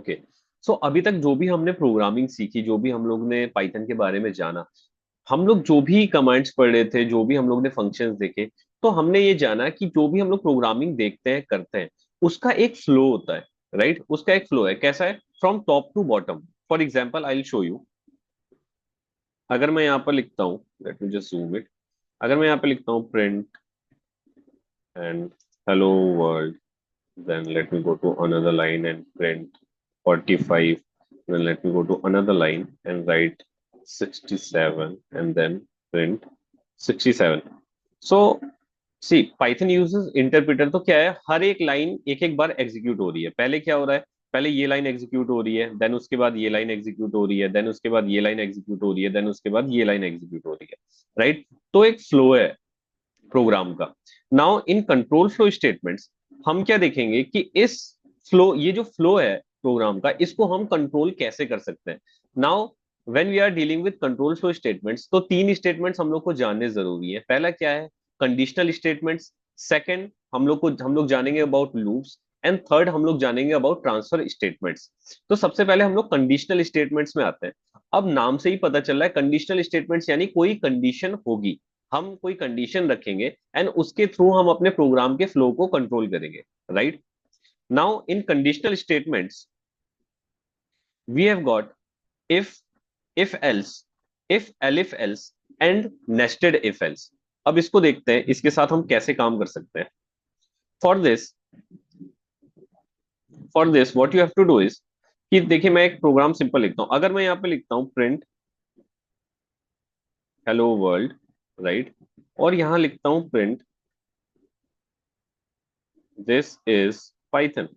Okay. सो अभी तक जो भी हमने प्रोग्रामिंग सीखी, जो भी हम लोग ने पाइथन के बारे में जाना, हम लोग जो भी कमांड्स पढ़ रहे थे, जो भी हम लोग ने फंक्शंस देखे, तो हमने ये जाना कि जो भी हम लोग प्रोग्रामिंग देखते हैं, करते हैं, उसका एक फ्लो होता है। राइट, उसका एक फ्लो है। कैसा है? From top to bottom. For example I will show you. अगर मैं यहाँ पर लिखता हूँ, let me just zoom it. अगर मैं यहाँ पे लिखता हूँ print and hello world, then let me go to another line and print 45, then let me go to another line and write 67 and then print 67. So see, Python uses interpreter। तो क्या है, हर एक लाइन एक एक बार execute हो रही है। पहले क्या हो रहा है? पहले ये लाइन एग्जीक्यूट हो रही है, देन उसके बाद ये लाइन एग्जीक्यूट हो रही है, देन उसके बाद ये लाइन एग्जीक्यूट हो रही है, देन उसके बाद ये लाइन एग्जीक्यूट हो रही है। राइट, तो एक फ्लो है प्रोग्राम का। Now in control flow statements हम क्या देखेंगे कि इस फ्लो, ये जो फ्लो है प्रोग्राम का, इसको हम कंट्रोल कैसे कर सकते हैं। Now when we are dealing with control flow statements, तो तीन स्टेटमेंट्स हम लोग को जानने जरूरी है। पहला क्या है? Conditional statements. सेकंड, हम लोग जानेंगे अबाउट लूप्स। एंड थर्ड, हम लोग जानेंगे अबाउट ट्रांसफर स्टेटमेंट्स। तो सबसे पहले हम लोग कंडीशनल स्टेटमेंट्स में आते हैं। अब नाम से ही पता चल रहा है, कंडीशनल स्टेटमेंट्स यानी कोई कंडीशन होगी, हम कोई कंडीशन रखेंगे एंड उसके थ्रू हम अपने प्रोग्राम के फ्लो को कंट्रोल करेंगे। Right, now in conditional statements we have got if, if else, if elif else and nested if else. अब इसको देखते हैं, इसके साथ हम कैसे काम कर सकते हैं। For this, for this what you have to do is कि देखिए, मैं एक प्रोग्राम सिंपल लिखता हूं। अगर मैं यहाँ पे लिखता हूं प्रिंट हेलो वर्ल्ड, राइट, और यहां लिखता हूं print this is Python.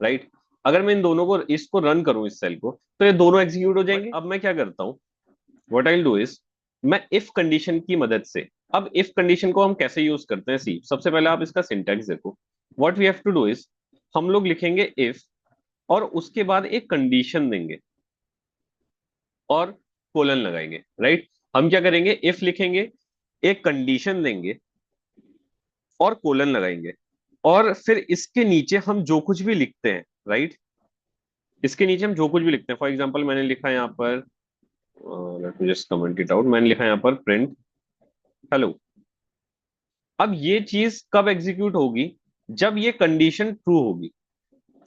Right, अगर मैं इन दोनों को, इसको रन करूं, इस सेल को, तो ये दोनों एग्जीक्यूट हो जाएंगे। अब मैं क्या करता हूं, what I will do is, मैं इफ कंडीशन की मदद से, अब इफ कंडीशन को हम कैसे यूज करते हैं, सी सबसे पहले आप इसका सिंटैक्स देखो। What we have to do is, हम लोग लिखेंगे इफ, और उसके बाद एक कंडीशन देंगे और कोलन लगाएंगे। राइट, हम क्या करेंगे, इफ लिखेंगे, एक कंडीशन देंगे और कोलन लगाएंगे, और फिर इसके नीचे हम जो कुछ भी लिखते हैं, राइट, इसके नीचे हम जो कुछ भी लिखते हैं, फॉर एग्जांपल मैंने लिखा है यहाँ पर, late me just comment it out, मैंने लिखा है यहाँ पर प्रिंट हेलो। अब ये चीज कब एग्जीक्यूट होगी? जब ये कंडीशन ट्रू होगी।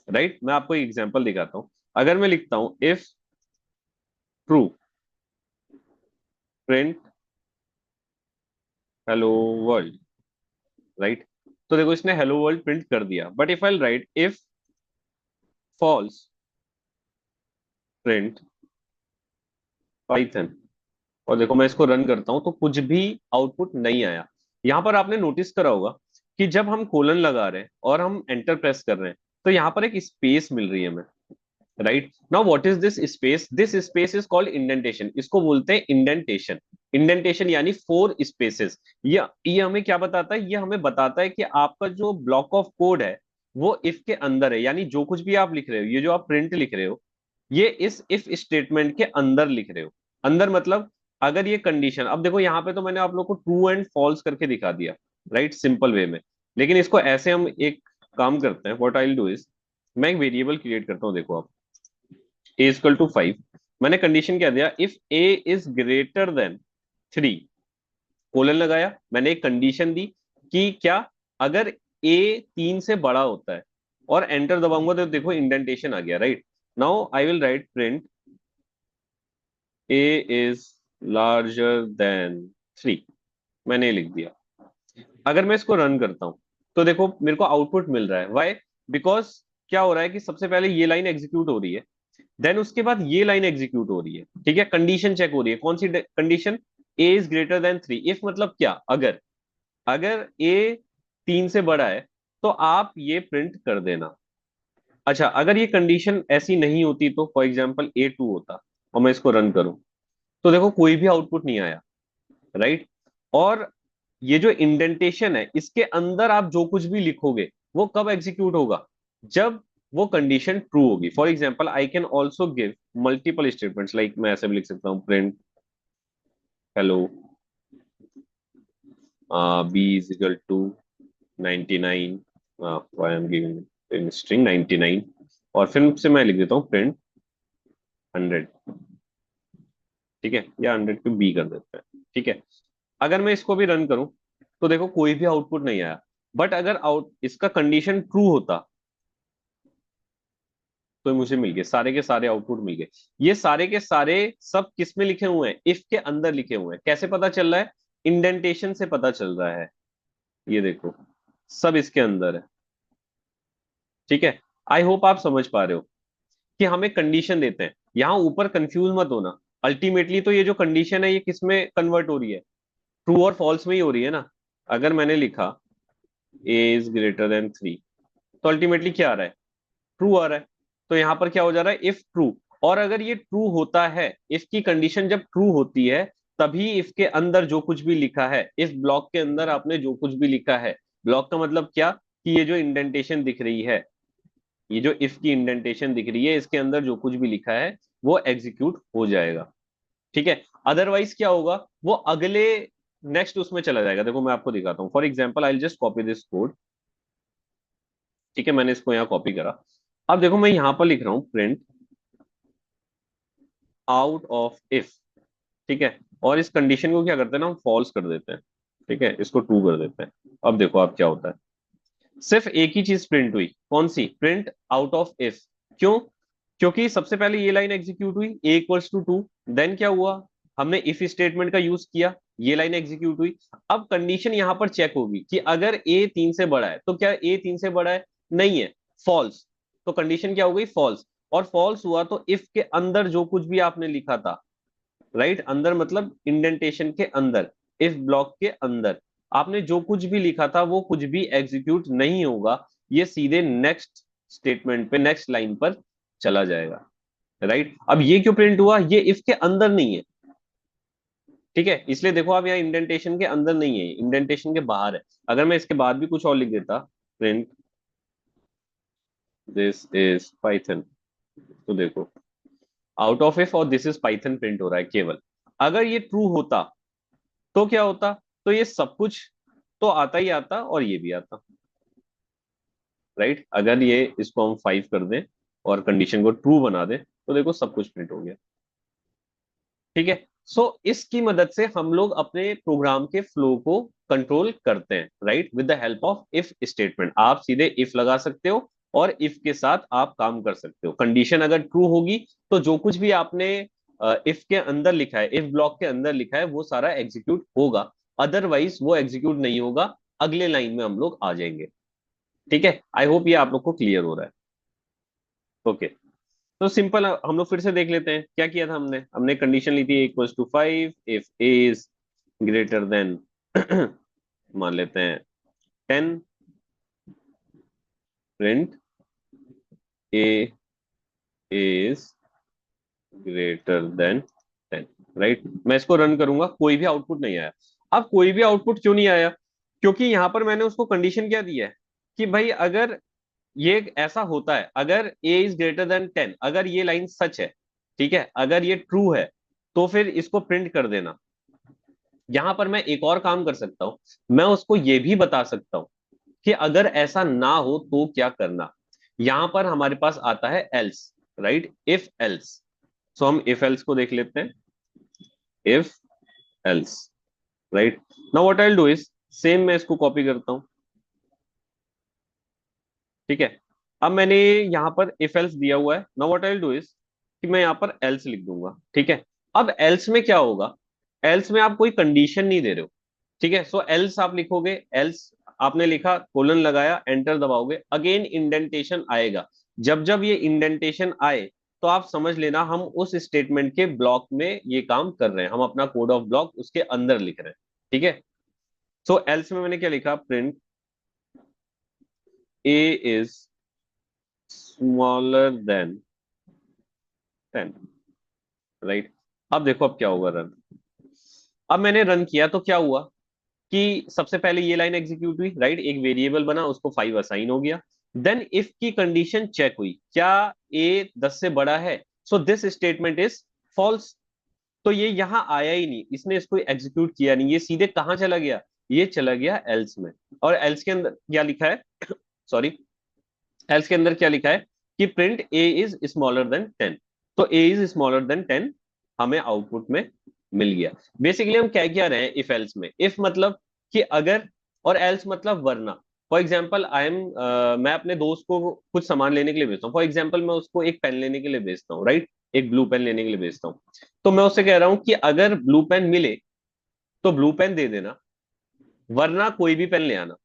राइट, मैं आपको एक एग्जांपल दिखाता हूं। अगर मैं लिखता हूं if true print hello world, right, तो देखो इसने हेलो वर्ल्ड प्रिंट कर दिया। But if I write if false print Python, और देखो मैं इसको रन करता हूं, तो कुछ भी आउटपुट नहीं आया। यहां पर आपने नोटिस करा होगा कि जब हम कोलन लगा रहे हैं और हम एंटर प्रेस कर रहे हैं, तो यहां पर एक स्पेस मिल रही है हमें। Right, now what is this space? This space is called indentation. इसको बोलते हैं इंडेंटेशन। इंडेंटेशन यानी फोर स्पेसेस। ये हमें क्या बताता है? ये हमें बताता है कि आपका जो ब्लॉक ऑफ कोड है वो इफ के अंदर है, यानी जो कुछ भी आप लिख रहे हो, ये जो आप प्रिंट लिख रहे हो, ये इस इफ स्टेटमेंट के अंदर लिख रहे हो। अंदर मतलब, अगर ये कंडीशन, अब देखो यहाँ पे तो मैंने आप लोग को ट्रू एंड फॉल्स करके दिखा दिया, राइट, सिंपल वे में। लेकिन इसको ऐसे हम एक काम करते हैं, what I will do is, मैं एक वेरिएबल क्रिएट करता हूँ। देखो आप, ए इक्वल टू 5, मैंने कंडीशन क्या दिया, if a is greater than 3, colon लगाया, मैंने एक कंडीशन दी कि क्या, अगर ए 3 से बड़ा होता है, और एंटर दबाऊंगा तो देखो इंडेंटेशन आ गया। Right, now I will write print a is larger than 3, मैंने ये लिख दिया। अगर मैं इसको रन करता हूं, तो देखो मेरे को आउटपुट मिल रहा है। व्हाई? बिकॉज क्या हो रहा है कि सबसे पहले ये लाइन एग्जीक्यूट हो रही है, देन उसके बाद ये लाइन एग्जीक्यूट हो रही है। ठीक है, कंडीशन चेक हो रही है। कौन सी condition? A is greater than 3। If मतलब क्या, अगर, अगर ए 3 से बड़ा है, तो आप ये प्रिंट कर देना। अच्छा, अगर ये कंडीशन ऐसी नहीं होती, तो फॉर एग्जाम्पल A2 होता, और मैं इसको रन करूं, तो देखो कोई भी आउटपुट नहीं आया। राइट, और ये जो इंडेंटेशन है, इसके अंदर आप जो कुछ भी लिखोगे, वो कब एग्जीक्यूट होगा? जब वो कंडीशन ट्रू होगी। For example I can also give multiple statements, like मैं ऐसे भी लिख सकता हूँ print hello b is equal to 99, why I'm giving in string 99, और फिर से मैं लिख देता हूँ प्रिंट 100। ठीक है, या 100 को बी कर देते हैं। ठीक है, अगर मैं इसको भी रन करूं तो देखो कोई भी आउटपुट नहीं आया। बट अगर आउट इसका कंडीशन ट्रू होता तो मुझे मिल गए, सारे के सारे आउटपुट मिल गए। ये सारे के सारे सब किस में लिखे हुए हैं, इफ के अंदर लिखे हुए हैं। कैसे पता चल रहा है, इंडेंटेशन से पता चल रहा है। ये देखो सब इसके अंदर है। ठीक है, आई होप आप समझ पा रहे हो कि हमें कंडीशन देते हैं। यहां ऊपर कंफ्यूज मत होना, अल्टीमेटली तो ये जो कंडीशन है ये किस में कन्वर्ट हो रही है, ट्रू और फॉल्स में ही हो रही है ना। अगर मैंने लिखा ए इज ग्रेटर देन 3, तो अल्टीमेटली क्या आ रहा है, ट्रू आ रहा है। तो यहां पर क्या हो जा रहा है, इफ ट्रू। और अगर ये ट्रू होता है, इफ की कंडीशन जब ट्रू होती है, तभी इफ के अंदर जो कुछ भी लिखा है, इफ ब्लॉक के अंदर आपने जो कुछ भी लिखा है, ब्लॉक का मतलब क्या, कि ये जो इंडेंटेशन दिख रही है, ये जो इफ की इंडेंटेशन दिख रही है, इसके अंदर जो कुछ भी लिखा है वो एग्जीक्यूट हो जाएगा। ठीक है, अदरवाइज क्या होगा, वो अगले नेक्स्ट उसमें चला जाएगा। देखो मैं आपको दिखाता हूँ, for example I just copy this code. ठीक है, मैंने इसको यहाँ कॉपी करा। अब देखो मैं यहाँ पर लिख रहा हूँ प्रिंट आउट ऑफ इफ। ठीक है, और इस कंडीशन को क्या करते हैं ना, हम फॉल्स कर देते हैं। ठीक है, इसको ट्रू कर देते हैं। अब देखो अब क्या होता है, सिर्फ एक ही चीज प्रिंट हुई, कौन सी, प्रिंट आउट ऑफ इफ। क्यों, क्योंकि सबसे पहले ये लाइन एग्जीक्यूट हुई, ए इक्वल्स टू 2। देन क्या हुआ, हमने इफ स्टेटमेंट का यूज किया, ये लाइन एग्जीक्यूट हुई। अब कंडीशन यहां पर चेक होगी कि अगर ए 3 से बड़ा है, तो क्या ए 3 से बड़ा है, नहीं है, फॉल्स। तो कंडीशन क्या हो गई, फॉल्स। और फॉल्स हुआ तो इफ के अंदर जो कुछ भी आपने लिखा था, राइट, अंदर मतलब इंडेंटेशन के अंदर, इफ ब्लॉक के अंदर आपने जो कुछ भी लिखा था वो कुछ भी एग्जीक्यूट नहीं होगा, ये सीधे नेक्स्ट स्टेटमेंट पे, नेक्स्ट लाइन पर चला जाएगा। राइट, अब ये क्यों प्रिंट हुआ, ये इफ के अंदर नहीं है। ठीक है, इसलिए देखो आप यहाँ इंडेंटेशन के अंदर नहीं है, इंडेंटेशन के बाहर है। अगर मैं इसके बाद भी कुछ और लिख देता, प्रिंट दिस इज पाइथन, तो देखो आउट ऑफ इफ और दिस इज पाइथन प्रिंट हो रहा है केवल। अगर ये ट्रू होता तो क्या होता, तो ये सब कुछ तो आता ही आता और ये भी आता। राइट, अगर ये इसको हम 5 कर दें और कंडीशन को ट्रू बना दें, तो देखो सब कुछ प्रिंट हो गया। ठीक है, सो इसकी मदद से हम लोग अपने प्रोग्राम के फ्लो को कंट्रोल करते हैं, right, with the help of if statement. आप सीधे इफ लगा सकते हो और इफ के साथ आप काम कर सकते हो। कंडीशन अगर ट्रू होगी तो जो कुछ भी आपने इफ के अंदर लिखा है, इफ ब्लॉक के अंदर लिखा है, वो सारा एग्जीक्यूट होगा। अदरवाइज वो एग्जीक्यूट नहीं होगा, अगले लाइन में हम लोग आ जाएंगे। ठीक है, आई होप ये आप लोग को क्लियर हो रहा है। ओके, तो सिंपल हम लोग फिर से देख लेते हैं क्या किया था हमने। हमने कंडीशन ली थी equals to 5 if a is greater than मान लेते हैं 10, print a is greater than 10। Right, मैं इसको रन करूंगा, कोई भी आउटपुट नहीं आया। अब कोई भी आउटपुट क्यों नहीं आया, क्योंकि यहां पर मैंने उसको कंडीशन क्या दी है कि भाई अगर ये ऐसा होता है, अगर ए इज ग्रेटर देन 10, अगर ये लाइन सच है, ठीक है, अगर ये ट्रू है, तो फिर इसको प्रिंट कर देना। यहां पर मैं एक और काम कर सकता हूं, मैं उसको ये भी बता सकता हूं कि अगर ऐसा ना हो तो क्या करना। यहां पर हमारे पास आता है एल्स, राइट, इफ एल्स। सो हम इफ एल्स को देख लेते हैं, if else, right. Now what I will do is, same मैं इसको कॉपी करता हूं। ठीक है, अब मैंने यहां पर इफ एल्स दिया हुआ है। Now what I will do is कि मैं यहां पर एल्स लिख दूंगा। ठीक है, अब एल्स में क्या होगा, एल्स में आप कोई कंडीशन नहीं दे रहे हो। ठीक है, सो एल्स आप लिखोगे, एल्स आपने लिखा, कोलन लगाया, एंटर दबाओगे, अगेन इंडेंटेशन आएगा। जब जब ये इंडेंटेशन आए तो आप समझ लेना हम उस स्टेटमेंट के ब्लॉक में ये काम कर रहे हैं, हम अपना कोड ऑफ ब्लॉक उसके अंदर लिख रहे हैं। ठीक है, सो एल्स में मैंने क्या लिखा, print a is smaller than 10। Right, अब देखो अब क्या होगा रन। अब मैंने रन किया तो क्या हुआ कि सबसे पहले ये लाइन एग्जीक्यूट हुई, राइट, एक वेरिएबल बना, उसको 5 असाइन हो गया। देन इफ की कंडीशन चेक हुई, क्या ए 10 से बड़ा है, so this statement is false. तो ये यहां आया ही नहीं, इसने इसको एग्जीक्यूट किया नहीं, ये सीधे कहां चला गया, ये चला गया एल्स में। और एल्स के अंदर क्या लिखा है सॉरी, एल्स के अंदर क्या लिखा है कि print a is smaller than 10। तो ए इज स्मॉलर देन 10 हमें आउटपुट में मिल गया। बेसिकली हम क्या क्या रहे हैं इफ एल्स में। इफ मतलब कि अगर, और एल्स मतलब वरना। फॉर एग्जाम्पल मैं अपने दोस्त को कुछ सामान लेने के लिए भेजता हूँ। फॉर एग्जाम्पल मैं उसको एक पेन लेने के लिए भेजता हूँ, राइट, एक ब्लू पेन लेने के लिए भेजता हूँ। तो मैं उससे कह रहा हूँ कि अगर ब्लू पेन मिले तो ब्लू पेन दे देना, वरना कोई भी पेन ले आना।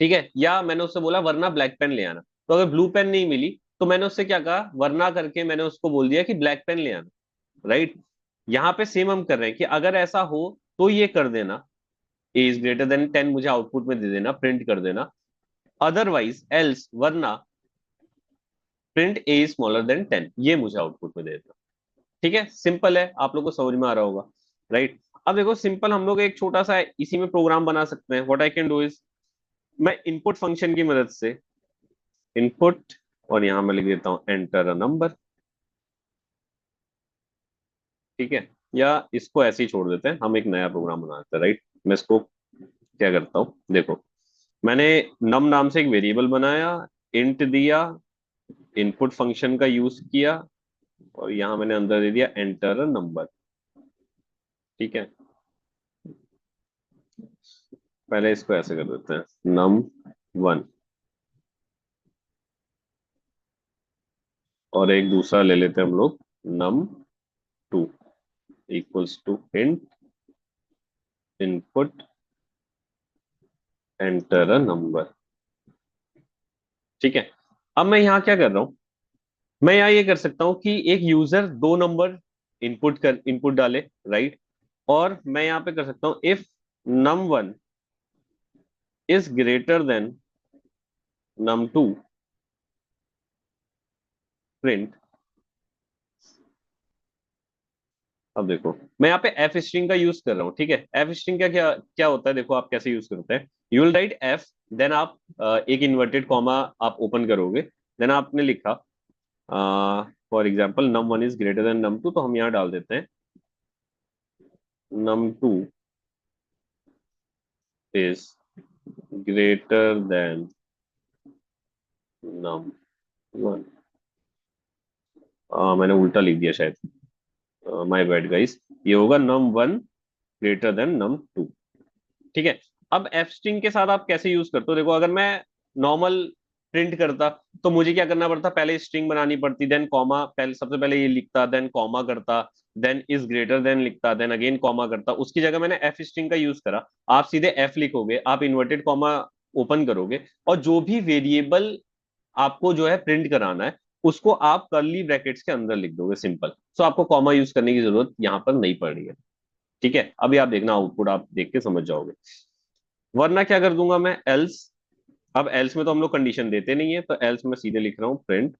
ठीक है, या मैंने उससे बोला वरना ब्लैक पेन ले आना। तो अगर ब्लू पेन नहीं मिली तो मैंने उससे क्या कहा, वरना करके मैंने उसको बोल दिया कि ब्लैक पेन ले आना, राइट। यहाँ पे सेम हम कर रहे हैं कि अगर ऐसा हो तो ये कर देना, ए इज ग्रेटर देन 10 मुझे आउटपुट में दे देना, प्रिंट कर देना। अदरवाइज एल्स वरना प्रिंट ए स्मॉलर देन 10 ये मुझे आउटपुट में दे देना। ठीक है, सिंपल है, आप लोग को समझ में आ रहा होगा, राइट। अब देखो सिंपल हम लोग एक छोटा सा इसी में प्रोग्राम बना सकते हैं। What I can do is, मैं इनपुट फंक्शन की मदद से इनपुट, और यहां मैं लिख देता हूं एंटर अ नंबर। ठीक है, या इसको ऐसे ही छोड़ देते हैं, हम एक नया प्रोग्राम बना देते हैं, राइट। मैं इसको क्या करता हूँ, देखो मैंने नम नाम से एक वेरिएबल बनाया, इंट दिया, इनपुट फंक्शन का यूज किया, और यहां मैंने अंदर दे दिया एंटर अ नंबर। ठीक है, पहले इसको ऐसे कर देते हैं नम वन, और एक दूसरा ले लेते हैं हम लोग num two equals to int input enter a number. ठीक है, अब मैं यहाँ क्या कर रहा हूँ, मैं यहाँ ये कर सकता हूँ कि एक यूजर दो नंबर इनपुट डाले, राइट। और मैं यहाँ पे कर सकता हूँ if num one is greater than num two print. अब देखो मैं यहाँ पे एफ स्ट्रिंग का यूज कर रहा हूँ। ठीक है, एफ स्ट्रिंग का क्या क्या होता है, देखो आप कैसे यूज करते हैं। You will write f, then आप एक इन्वर्टेड कॉमा आप ओपन करोगे, देन आपने लिखा for example num one is greater than num two, तो हम यहाँ डाल देते हैं num two is greater than num one. मैंने उल्टा लिख दिया शायद, माय बैड गाइस। ये होगा num one greater than num two. ठीक है, अब एफ स्ट्रिंग के साथ आप कैसे यूज करते हो, देखो अगर मैं नॉर्मल प्रिंट करता तो मुझे क्या करना पड़ता, पहले स्ट्रिंग बनानी पड़ती, देन कॉमा, पहले सबसे पहले ये लिखता, देन कॉमा करता, देन इज ग्रेटर देन लिखता, देन अगेन कॉमा करता। उसकी जगह मैंने एफ स्ट्रिंग का यूज करा। आप सीधे एफ लिखोगे, आप इन्वर्टेड कॉमा ओपन करोगे, और जो भी वेरिएबल आपको जो है प्रिंट कराना है उसको आप कर्ली ब्रैकेट्स के अंदर लिख दोगे, सिंपल। सो आपको कॉमा यूज करने की जरूरत यहाँ पर नहीं पड़ रही है। ठीक है, अभी आप देखना आउटपुट आप देख के समझ जाओगे। वरना क्या कर दूंगा मैं, एल्स। अब एल्स में तो हम लोग कंडीशन देते नहीं है, तो एल्स में सीधे लिख रहा हूं प्रिंट,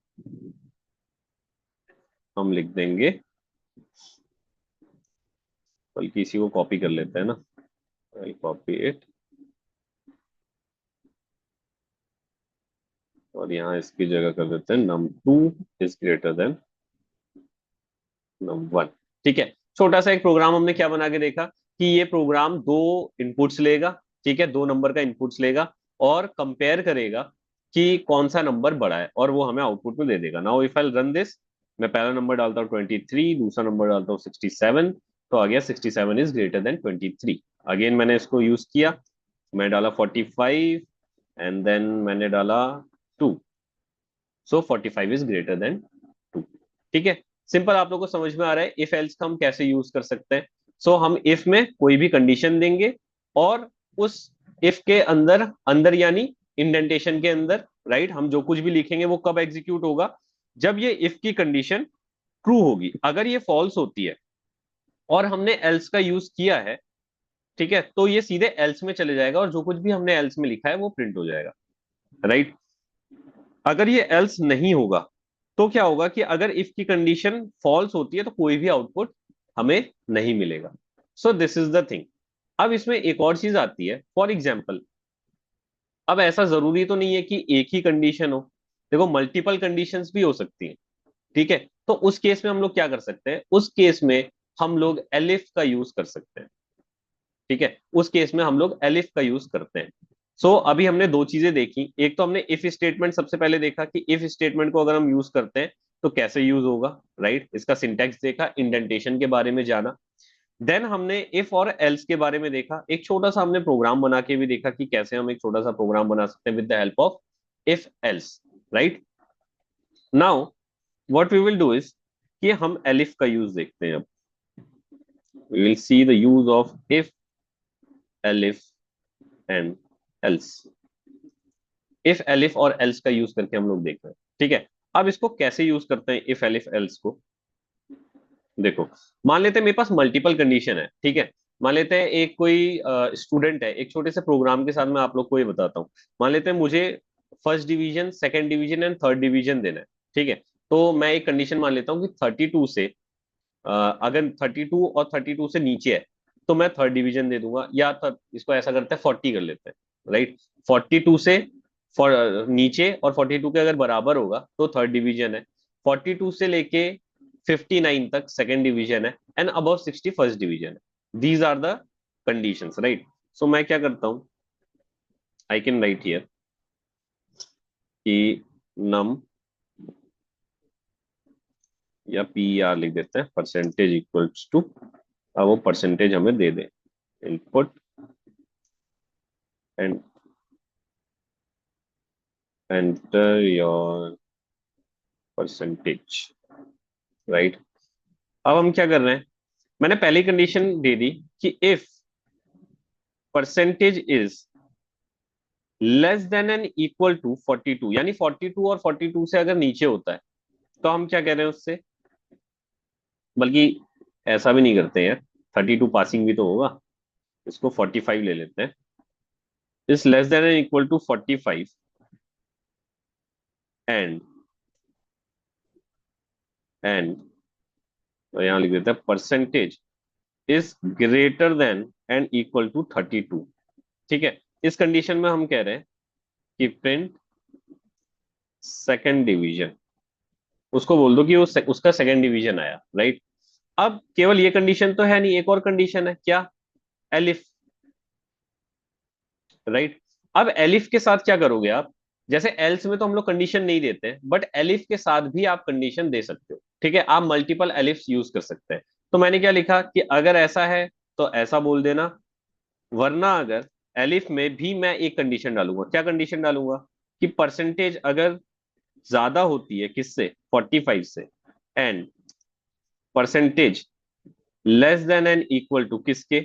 हम लिख देंगे, बल्कि इसी को कॉपी कर लेते हैं ना, कॉपी इट, और यहाँ इसकी जगह कर देते हैं num two is greater than num one. ठीक है, छोटा सा एक प्रोग्राम हमने क्या बना के देखा कि ये प्रोग्राम दो इनपुट्स लेगा, ठीक है, दो नंबर का इनपुट्स लेगा, और कंपेयर करेगा कि कौन सा नंबर बड़ा है, और वो हमें आउटपुट में दे देगा। Now if I run this, मैं पहला नंबर डालता हूँ 23, दूसरा नंबर डालता हूँ 67, तो आ गया 67 इज ग्रेटर देन 23। अगेन मैंने इसको यूज किया, मैं डाला 45, एंड देन मैंने डाला 2, सो 45 इज ग्रेटर देन 2। ठीक है, सिंपल, आप लोगों को समझ में आ रहा है इफ एल्स का हम कैसे यूज कर सकते हैं। सो हम इफ में कोई भी कंडीशन देंगे, और उस इफ के अंदर अंदर यानी इंडेंटेशन के अंदर, राइट, हम जो कुछ भी लिखेंगे वो कब एग्जीक्यूट होगा, जब ये इफ की कंडीशन ट्रू होगी। अगर ये फॉल्स होती है और हमने एल्स का यूज किया है, ठीक है, तो ये सीधे एल्स में चले जाएगा, और जो कुछ भी हमने एल्स में लिखा है वो प्रिंट हो जाएगा, राइट। अगर ये एल्स नहीं होगा तो क्या होगा कि अगर इफ की कंडीशन फॉल्स होती है तो कोई भी आउटपुट हमें नहीं मिलेगा। So this is the thing. अब इसमें एक और चीज आती है, फॉर एग्जाम्पल, अब ऐसा जरूरी तो नहीं है कि एक ही कंडीशन हो, देखो मल्टीपल कंडीशंस भी हो सकती हैं। ठीक है, तो उस केस में हम लोग क्या कर सकते हैं, उस केस में हम लोग एलिफ का यूज कर सकते हैं। ठीक है, उस केस में हम लोग एलिफ का यूज करते हैं। सो अभी हमने दो चीजें देखी, एक तो हमने इफ स्टेटमेंट सबसे पहले देखा कि इफ स्टेटमेंट को अगर हम यूज करते हैं तो कैसे यूज होगा, राइट, इसका सिंटैक्स देखा, इंडेंटेशन के बारे में जाना। देन हमने इफ और एल्स के बारे में देखा, एक छोटा सा हमने प्रोग्राम बना के भी देखा कि कैसे हम एक छोटा सा प्रोग्राम बना सकते हैं with the help of if else, right. Now what we will do is कि हम एलिफ का यूज देखते हैं अब। We will see the use of if, elif and else. If elif और एल्स का यूज करके हम लोग देख रहे हैं, ठीक है। अब इसको कैसे यूज करते हैं इफ एलिफ एल्स को, देखो। मान लेते हैं मेरे पास मल्टीपल कंडीशन है, ठीक है। मान लेते हैं एक कोई स्टूडेंट है, एक छोटे से प्रोग्राम के साथ मैं आप लोग को ये बताता हूँ। मान लेते हैं मुझे first division, second division and third division देना है, ठीक है। तो मैं एक कंडीशन मान लेता हूँ कि 32 से अगर 32 और 32 से नीचे है तो मैं थर्ड डिवीजन दे दूंगा, या इसको ऐसा करते हैं 40 कर लेते हैं, राइट। 42 से नीचे और 42 के अगर बराबर होगा तो थर्ड डिवीजन है। 42 से लेके 59 तक सेकंड डिवीजन है, एंड अबव 60 फर्स्ट डिवीजन है। These are the conditions, right. So मैं क्या करता हूं, आई कैन राइट हियर कि नम, या पी आर लिख देते हैं, परसेंटेज इक्वल्स टू, अब वो परसेंटेज हमें दे दे, input and enter your percentage, right. अब हम क्या कर रहे हैं, मैंने पहली कंडीशन दे दी कि if percentage is less than and equal to 42, यानी 42 और 42 से अगर नीचे होता है तो हम क्या कह रहे हैं उससे, बल्कि ऐसा भी नहीं करते हैं यार, 32 पासिंग भी तो होगा, इसको 45 ले लेते हैं। Is less than and equal to 45 and and तो यहाँ लिख देते हैं percentage is greater than and equal to 32, ठीक है। इस कंडीशन में हम कह रहे हैं कि प्रिंट सेकंड डिवीजन, उसको बोल दो कि उसका सेकंड डिवीजन आया, राइट। अब केवल ये कंडीशन तो है नहीं, एक और कंडीशन है, क्या, एलिफ, राइट। अब एलिफ के साथ क्या करोगे आप, जैसे एल्स में तो हम लोग कंडीशन नहीं देते, बट एलिफ के साथ भी आप कंडीशन दे सकते हो, ठीक है। आप मल्टीपल एलिफ्स यूज कर सकते हैं। तो मैंने क्या लिखा कि अगर ऐसा है तो ऐसा बोल देना, वरना अगर एलिफ में भी मैं एक कंडीशन डालूंगा, क्या कंडीशन डालूंगा कि परसेंटेज अगर ज्यादा होती है किससे, 45 से, and percentage less than and equal to किसके,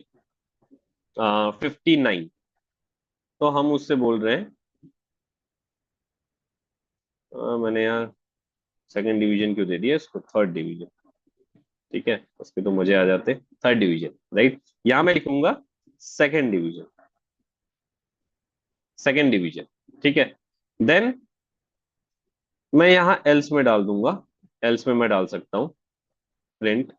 59, तो हम उससे बोल रहे हैं, मैंने यहाँ सेकंड डिवीजन क्यों दे दिया इसको, थर्ड डिवीजन, ठीक है, उसके तो मजे आ जाते, थर्ड डिवीजन, राइट। यहां मैं लिखूंगा सेकंड डिवीजन, सेकंड डिवीजन, ठीक है। देन मैं यहाँ एल्स में डाल दूंगा, एल्स में मैं डाल सकता हूँ प्रिंट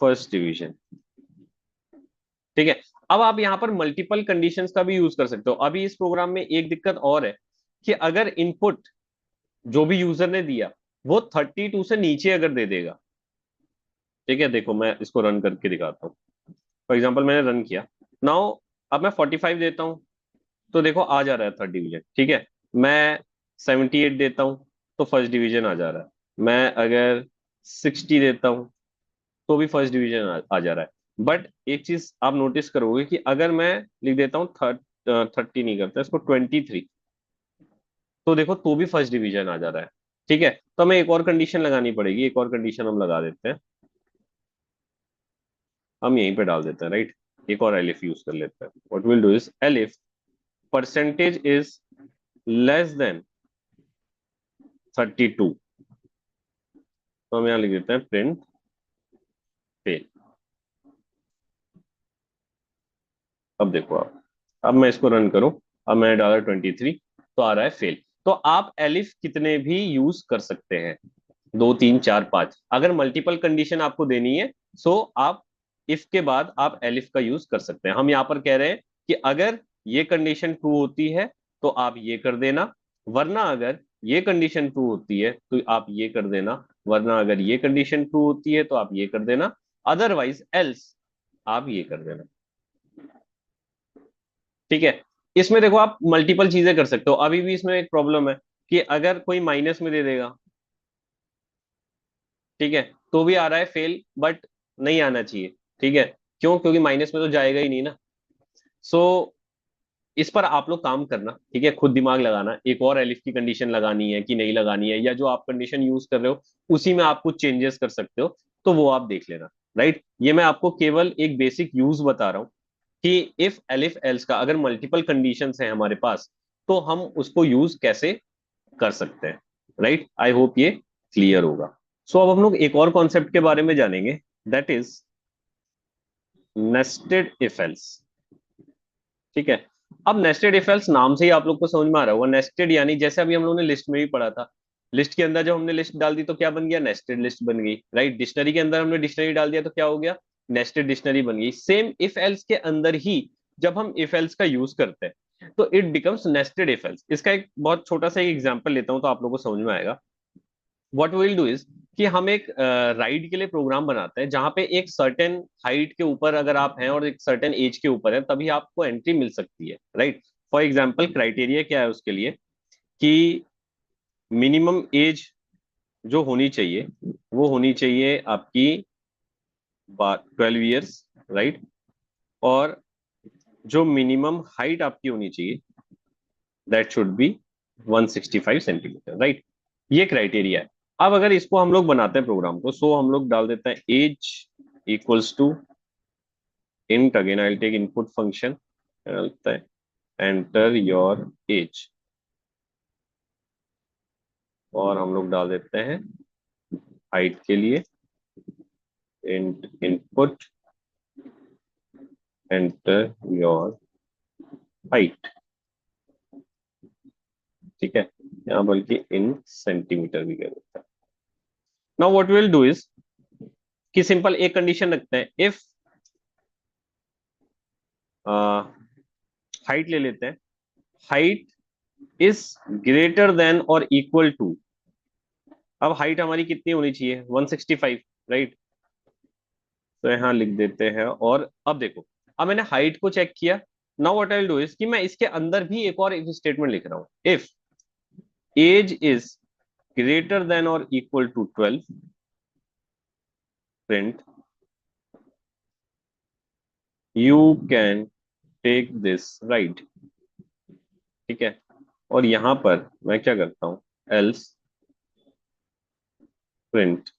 फर्स्ट डिवीजन, ठीक है। अब आप यहाँ पर मल्टीपल कंडीशंस का भी यूज कर सकते हो। अभी इस प्रोग्राम में एक दिक्कत और है कि अगर इनपुट जो भी यूजर ने दिया वो 32 से नीचे अगर दे देगा, ठीक है, देखो मैं इसको रन करके दिखाता हूँ। फॉर एग्जाम्पल मैंने रन किया, नाउ अब मैं 45 देता हूँ तो देखो आ जा रहा है थर्ड डिवीजन, ठीक है। मैं 78 देता हूँ तो फर्स्ट डिवीजन आ जा रहा है। मैं अगर 60 देता हूँ तो भी फर्स्ट डिवीजन आ जा रहा है। बट एक चीज आप नोटिस करोगे कि अगर मैं लिख देता हूँ 30 नहीं करता इसको 23, तो देखो तो भी फर्स्ट डिवीजन आ जा रहा है, ठीक है। तो हमें एक और कंडीशन लगानी पड़ेगी, एक और कंडीशन हम लगा देते हैं, हम यहीं पे डाल देते हैं, राइट। एक और एलिफ यूज कर लेते हैं, what will do is elif percentage is less then 32, तो हम यहाँ लिख देते हैं प्रिंट फेल। अब देखो आप, अब मैं इसको रन करूं, अब मैंने डाला 23 तो आ रहा है फेल। तो आप एलिफ कितने भी यूज कर सकते हैं, 2 3 4 5, अगर मल्टीपल कंडीशन आपको देनी है सो आप इफ के बाद आप एलिफ का यूज कर सकते हैं। हम यहाँ पर कह रहे हैं कि अगर ये कंडीशन ट्रू होती है तो आप ये कर देना, वरना अगर ये कंडीशन ट्रू होती है तो आप ये कर देना, वरना अगर ये कंडीशन ट्रू होती है तो आप ये कर देना, अदरवाइज एल्स आप ये कर देना। ठीक है, इसमें देखो आप मल्टीपल चीजें कर सकते हो। अभी भी इसमें एक प्रॉब्लम है कि अगर कोई माइनस में दे देगा, ठीक है, तो भी आ रहा है फेल, बट नहीं आना चाहिए। ठीक है, क्यों? क्योंकि माइनस में तो जाएगा ही नहीं ना। सो इस पर आप लोग काम करना, ठीक है, खुद दिमाग लगाना, एक और एलिफ की कंडीशन लगानी है कि नहीं लगानी है, या जो आप कंडीशन यूज कर रहे हो उसी में आप कुछ चेंजेस कर सकते हो, तो वो आप देख लेना। राइट, ये मैं आपको केवल एक बेसिक यूज बता रहा हूँ कि इफ एलिफ एल्स का अगर मल्टीपल कंडीशंस है हमारे पास, तो हम उसको यूज कैसे कर सकते हैं। राइट, आई होप ये क्लियर होगा। सो अब हम लोग एक और कॉन्सेप्ट के बारे में जानेंगे, that is nested if else. ठीक है, अब नेस्टेड इफ एल्स नाम से ही आप लोग को समझ में आ रहा होगा, नेस्टेड यानी जैसे अभी हम लोगों ने लिस्ट में भी पढ़ा था, लिस्ट के अंदर जब हमने लिस्ट डाल दी तो क्या बन गया? नेस्टेड लिस्ट बन गई। राइट, डिक्शनरी के अंदर हमने डिक्शनरी डाल दिया तो क्या हो गया? नेस्टेड डिक्शनरी बन गई। सेम इफ एल्स के अंदर ही जब हम इफ एल्स का यूज करते हैं तो it becomes nested if else. इसका एक बहुत छोटा सा एक एग्जांपल लेता हूं तो आप लोगों को समझ में आएगा। व्हाट विल डू इज कि हम एक राइड के लिए प्रोग्राम बनाते हैं जहां पे एक सर्टेन हाइट के ऊपर अगर आप हैं और एक सर्टेन एज के ऊपर है तभी आपको एंट्री मिल सकती है। राइट, फॉर एग्जाम्पल क्राइटेरिया क्या है उसके लिए कि मिनिमम एज जो होनी चाहिए वो होनी चाहिए आपकी 12 ईयर्स। राइट, और जो मिनिमम हाइट आपकी होनी चाहिए that should be 165 centimetre. Right, ये क्राइटेरिया है। अब अगर इसको हम लोग बनाते हैं प्रोग्राम को, सो हम लोग डाल देते हैं age equals to int, again I will take input function, enter your age, और हम लोग डाल देते हैं हाइट के लिए int input, enter your height. ठीक है, यहाँ बल्कि इन सेंटीमीटर भी कह देते हैं। Now what will do is कि सिंपल एक कंडीशन रखते हैं, इफ हाइट ले लेते हैं, हाइट इज ग्रेटर देन और इक्वल टू, अब हाइट हमारी कितनी होनी चाहिए? 165। राइट, तो यहाँ लिख देते हैं, और अब देखो, अब मैंने हाइट को चेक किया। Now what I will do is कि मैं इसके अंदर भी एक और एक स्टेटमेंट लिख रहा हूँ, if age is greater than और equal to 12, print you can take this right. ठीक है, और यहां पर मैं क्या करता हूं, एल्स प्रिंट,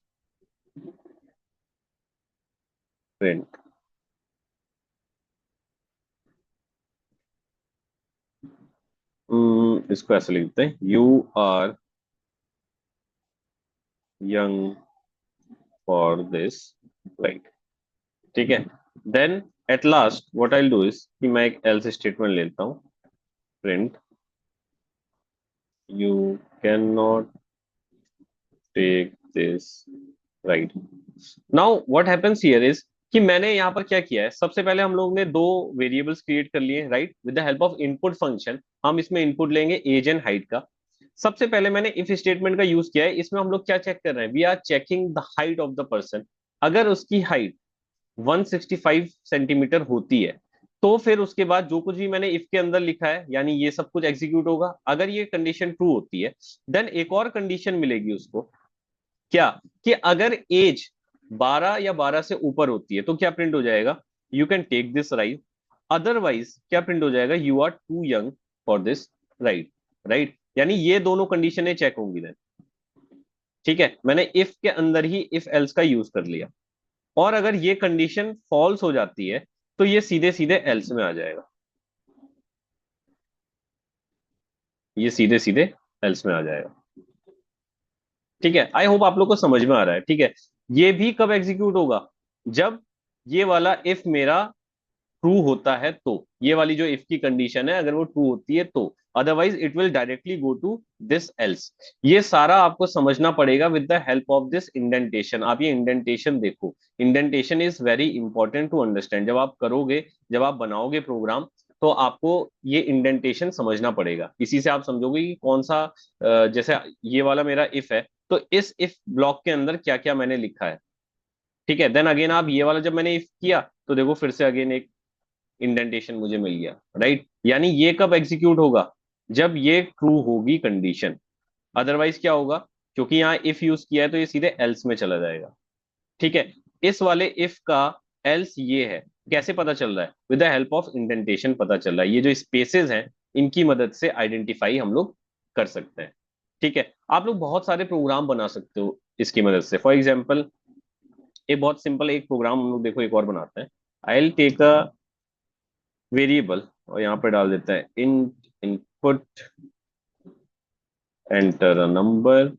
प्रिंट इसको ऐसे लिखते हैं, you are young for this right. ठीक है, then at last what I will do is कि मैं एक एल्स स्टेटमेंट लेता हूं, print you can not take this right. Now what happens here is कि मैंने यहाँ पर क्या किया है, सबसे पहले हम लोग ने दो वेरिएबल्स क्रिएट कर लिए। Right, with the help of input function हम इसमें इनपुट लेंगे एज एंड हाइट का। सबसे पहले मैंने इफ स्टेटमेंट का यूज किया है, इसमें हम लोग क्या चेक कर रहे हैं? We are checking the height of the person. अगर उसकी हाइट 165 सेंटीमीटर होती है तो फिर उसके बाद जो कुछ भी मैंने इफ के अंदर लिखा है यानी ये सब कुछ एग्जीक्यूट होगा। अगर ये कंडीशन ट्रू होती है देन एक और कंडीशन मिलेगी उसको, क्या? कि अगर एज 12 या 12 से ऊपर होती है तो क्या प्रिंट हो जाएगा? You can take this right. Otherwise क्या प्रिंट हो जाएगा? You are too young for this right. Right, यानी ये दोनों कंडीशनें चेक होंगी देन। ठीक है, मैंने इफ के अंदर ही इफ एल्स का यूज कर लिया, और अगर ये कंडीशन फॉल्स हो जाती है तो ये सीधे सीधे एल्स में आ जाएगा, ये सीधे सीधे एल्स में आ जाएगा। ठीक है, आई होप आप लोग को समझ में आ रहा है। ठीक है, ये भी कब एग्जीक्यूट होगा? जब ये वाला इफ मेरा ट्रू होता है, तो ये वाली जो इफ की कंडीशन है अगर वो ट्रू होती है तो, otherwise it will directly go to this else. ये सारा आपको समझना पड़ेगा with the help of this indentation. आप ये इंडेंटेशन देखो, indentation is very important to understand. जब आप करोगे, जब आप बनाओगे प्रोग्राम, तो आपको ये इंडेंटेशन समझना पड़ेगा। इसी से आप समझोगे कि कौन सा जैसे ये वाला मेरा इफ है तो इस इफ ब्लॉक के अंदर क्या क्या मैंने लिखा है। ठीक है, देन अगेन आप ये वाला जब मैंने इफ किया तो देखो फिर से अगेन एक इंडेंटेशन मुझे मिल गया। राइट, यानी ये कब एग्जीक्यूट होगा, जब ये ट्रू होगी कंडीशन। अदरवाइज क्या होगा, क्योंकि यहाँ इफ यूज किया है तो ये सीधे एल्स में चला जाएगा। ठीक है, इस वाले इफ का एल्स ये है, कैसे पता चल रहा है, with the help of indentation पता चल रहा है। ये जो स्पेसेस हैं इनकी मदद से आइडेंटिफाई हम लोग कर सकते हैं। ठीक है, आप लोग बहुत सारे प्रोग्राम बना सकते हो इसकी मदद से। फॉर एग्जाम्पल एक बहुत सिंपल एक प्रोग्राम हम लोग देखो एक और बनाते हैं। I will take a variable और यहाँ पे डाल देता है int input enter a number.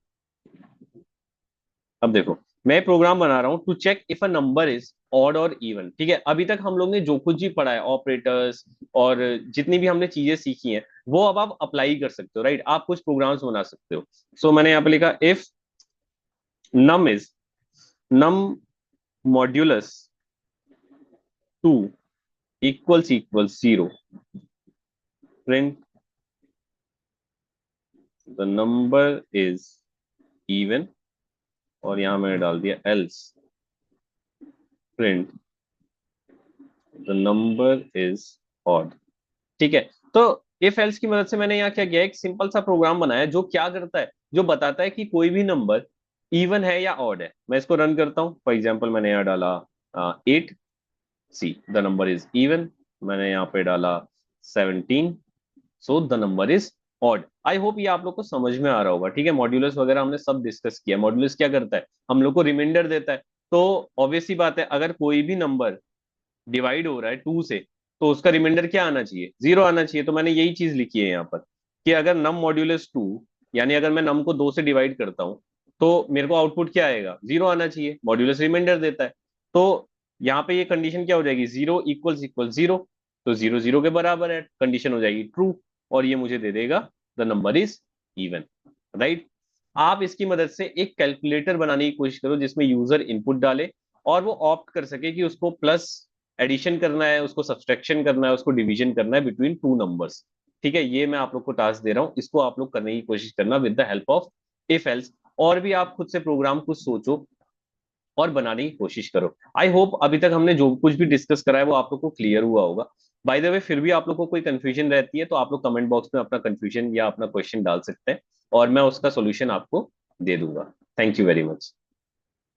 अब देखो मैं प्रोग्राम बना रहा हूं to check if a number is odd और इवन। ठीक है, अभी तक हम लोग ने जो कुछ भी पढ़ा है ऑपरेटर्स और जितनी भी हमने चीजें सीखी हैं वो अब आप अप्लाई कर सकते हो, राइट। आप कुछ प्रोग्राम्स बना सकते हो। सो मैंने यहाँ पे लिखा if num is num modulus 2 equals 0, print the number is even, और यहां मैंने डाल दिया else print the number is odd. ठीक है, तो इफ एल्स की मदद से मैंने यहाँ क्या किया, एक सिंपल सा प्रोग्राम बनाया जो क्या करता है, जो बताता है कि कोई भी नंबर इवन है या ऑड है। मैं इसको रन करता हूँ। फॉर एग्जाम्पल मैंने यहाँ डाला 8, see the number is even. मैंने यहाँ पे डाला 17, so the number is odd. I hope ये आप लोग को समझ में आ रहा होगा। ठीक है, मॉड्यूलस वगैरह हमने सब डिस्कस किया। मॉड्यूलस क्या करता है, हम लोग को रिमाइंडर देता है। तो ऑब्वियस सी बात है, अगर कोई भी नंबर डिवाइड हो रहा है 2 से तो उसका रिमाइंडर क्या आना चाहिए, 0 आना चाहिए। तो मैंने यही चीज लिखी है यहाँ पर कि अगर नम मॉड्यूलस 2, यानी अगर मैं नम को 2 से डिवाइड करता हूँ तो मेरे को आउटपुट क्या आएगा, 0 आना चाहिए। मॉड्यूलस रिमाइंडर देता है। तो यहाँ पे ये कंडीशन क्या हो जाएगी, 0 = 0। तो 0 0 के बराबर है, कंडीशन हो जाएगी ट्रू, और ये मुझे दे देगा the number is even, right. आप इसकी मदद से एक कैलकुलेटर बनाने की कोशिश करो जिसमें यूजर इनपुट डाले और वो ऑप्ट कर सके कि उसको प्लस एडिशन करना है, उसको सब्सट्रैक्शन करना है, उसको डिवीजन करना है बिटवीन टू नंबर्स। ठीक है, ये मैं आप लोग को टास्क दे रहा हूँ, इसको आप लोग करने की कोशिश करना with the help of if else. और भी आप खुद से प्रोग्राम कुछ सोचो और बनाने की कोशिश करो। आई होप अभी तक हमने जो कुछ भी डिस्कस करा है वो आप लोग को क्लियर हुआ होगा। बाय द वे फिर भी आप लोग को कोई कंफ्यूजन रहती है तो आप लोग कमेंट बॉक्स में अपना कंफ्यूजन या अपना क्वेश्चन डाल सकते हैं और मैं उसका सोल्यूशन आपको दे दूंगा। Thank you very much.